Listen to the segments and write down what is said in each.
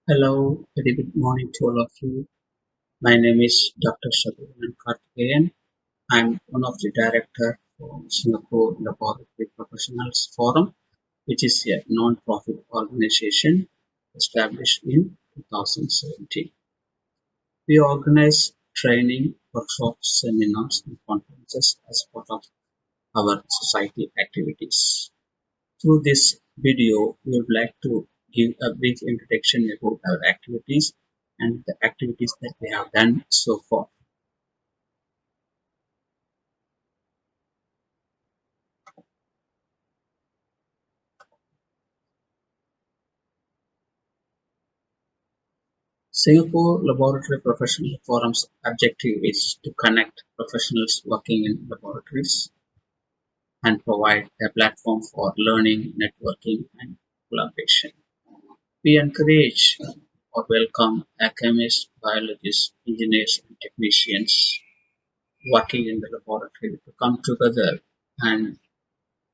Hello, very good morning to all of you. My name is Dr. Shabanan Karthikeyan. I'm one of the director for Singapore Laboratory Professionals Forum, which is a non-profit organization established in 2017. We organize training, workshops, seminars, and conferences as part of our society activities. Through this video, we would like to give a brief introduction about our activities and the activities that we have done so far. Singapore Laboratory Professional Forum's objective is to connect professionals working in laboratories and provide a platform for learning, networking, and collaboration. We encourage or welcome chemists, biologists, engineers, and technicians working in the laboratory to come together and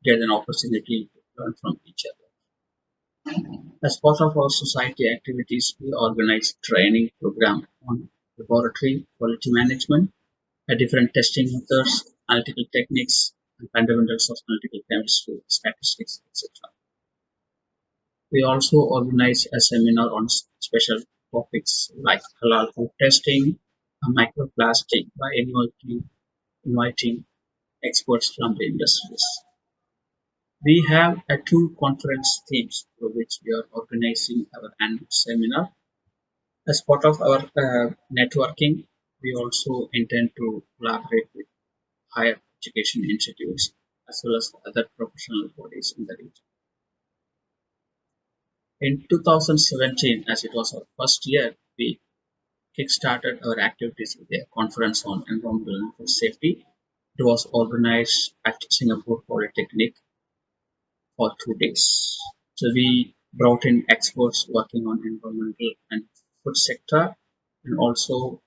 get an opportunity to learn from each other. As part of our society activities, we organize training program on laboratory quality management, different testing methods, analytical techniques, and fundamentals of analytical chemistry, statistics, etc. We also organize a seminar on special topics like halal food testing, microplastic by inviting experts from the industries. We have two conference themes for which we are organizing our annual seminar. As part of our networking, we also intend to collaborate with higher education institutes as well as other professional bodies in the region. In 2017, as it was our first year, we kickstarted our activities with a conference on environmental and food safety. It was organized at Singapore Polytechnic for 2 days. So we brought in experts working on environmental and food sector and also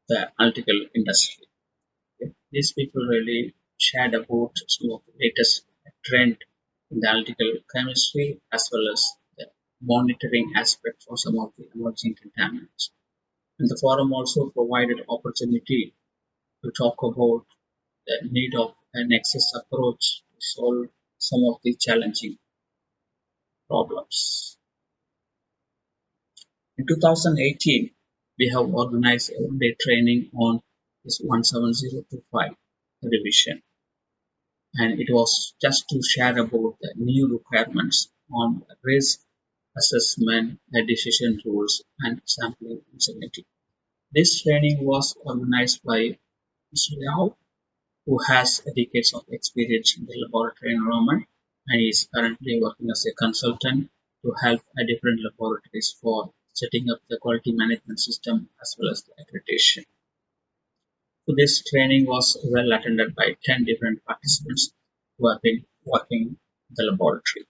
the analytical industry. Okay. These people really shared about some of the latest trend in the analytical chemistry as well as the monitoring aspect for some of the emerging contaminants. And the forum also provided opportunity to talk about the need of a nexus approach to solve some of the challenging problems. In 2018, we have organized a one-day training on this 17025 revision, and it was just to share about the new requirements on risk assessment, the decision rules, and sampling integrity. This training was organized by Mr. Liao, who has decades of experience in the laboratory environment and is currently working as a consultant to help different laboratories for setting up the quality management system as well as the accreditation. So this training was well attended by 10 different participants who have been working in the laboratory.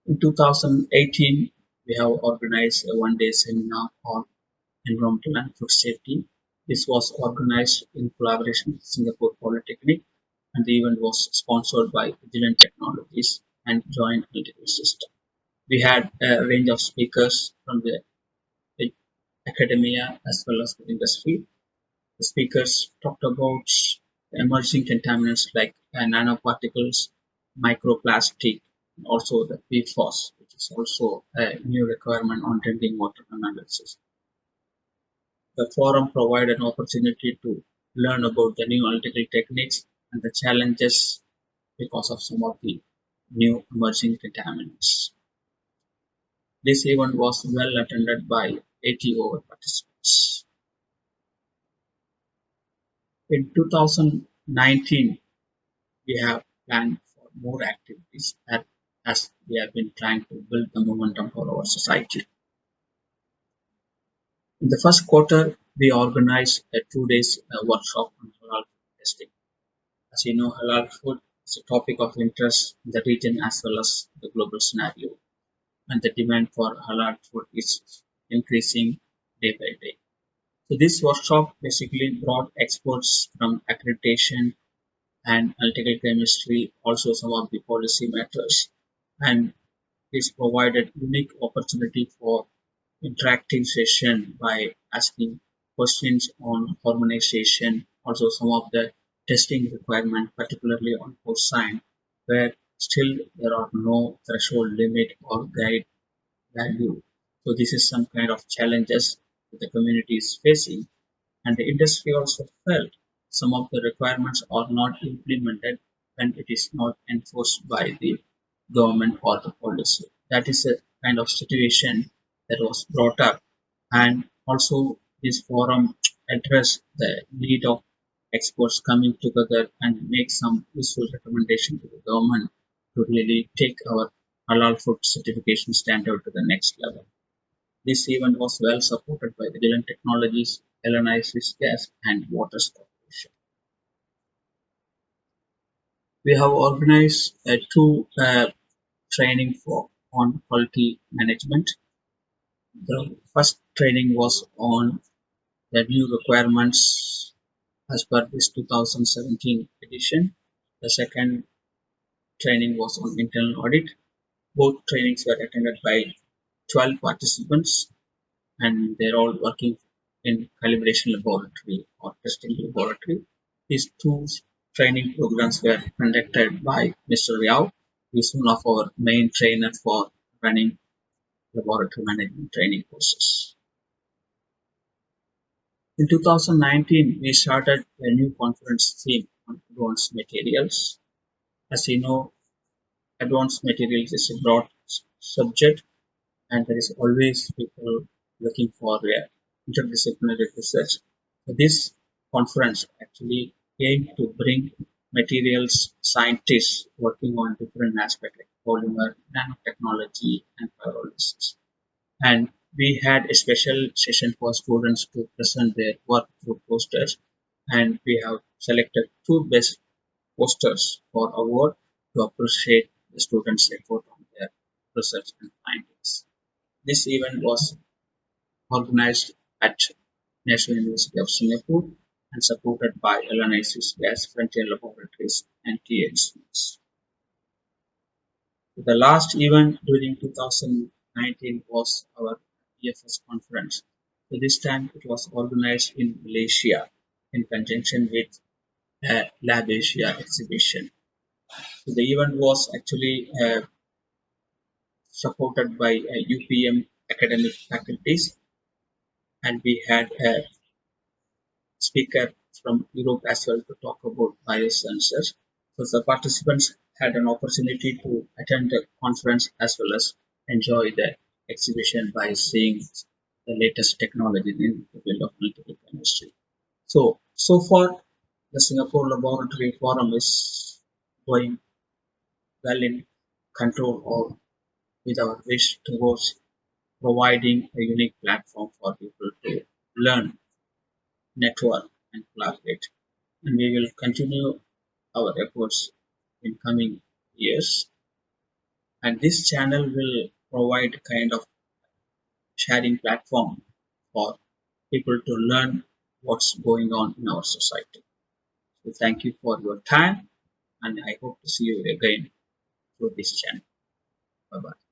In 2018, we have organized a one-day seminar on environmental and food safety. This was organized in collaboration with Singapore Polytechnic, and the event was sponsored by Vigilant Technologies and Joint Analytical System. We had a range of speakers from the academia as well as the industry. The speakers talked about emerging contaminants like nanoparticles, microplastic, and also the PFOS, which is also a new requirement on drinking water analysis. The forum provided an opportunity to learn about the new analytical techniques and the challenges because of some of the new emerging contaminants. This event was well attended by 80 over participants. In 2019, we have planned for more activities as we have been trying to build the momentum for our society. In the first quarter, we organized a 2 days workshop on halal food testing. As you know, halal food is a topic of interest in the region as well as the global scenario, and the demand for halal food is increasing day by day. So this workshop basically brought experts from accreditation and analytical chemistry, also some of the policy matters, and This provided unique opportunity for interactive session by asking questions on harmonization, also some of the testing requirement, particularly on cosine, where still there are no threshold limit or guide value. So this is some kind of challenges that the community is facing, and the industry also felt some of the requirements are not implemented when it is not enforced by the government or the policy. That is a kind of situation that was brought up, and also this forum addressed the need of experts coming together and make some useful recommendation to the government to really take our halal food certification standard to the next level. This event was well supported by the Dylan Technologies, Elysis Gas, and Waters Corporation. We have organized two training for on quality management. The first training was on the new requirements as per this 2017 edition. The second training was on internal audit. Both trainings were attended by 12 participants, and they're all working in calibration laboratory or testing laboratory. These two training programs were conducted by Mr. Yao, who is one of our main trainers for running laboratory management training courses. In 2019, we started a new conference theme on advanced materials. As you know, advanced materials is a broad subject, and there is always people looking for interdisciplinary research. So this conference actually aimed to bring materials scientists working on different aspects like polymer, nanotechnology, and pyrolysis. And we had a special session for students to present their work through posters, and we have selected two best posters for award to appreciate the students' effort on their research and findings. This event was organized at National University of Singapore and supported by Elysis Gas Frontier Laboratories and THCs. The last event during 2019 was our EFS conference. So this time it was organized in Malaysia in conjunction with a Lab Asia exhibition. So the event was actually supported by UPM academic faculties, and we had a speaker from Europe as well to talk about biosensors. So the participants had an opportunity to attend the conference as well as enjoy the exhibition by seeing the latest technology in the field of multiple chemistry. So far, the Singapore Laboratory Forum is going well in control of with our wish towards providing a unique platform for people to learn, network, and collaborate. And we will continue our efforts in coming years. And this channel will provide kind of sharing platform for people to learn what's going on in our society. So thank you for your time, and I hope to see you again through this channel. Bye bye.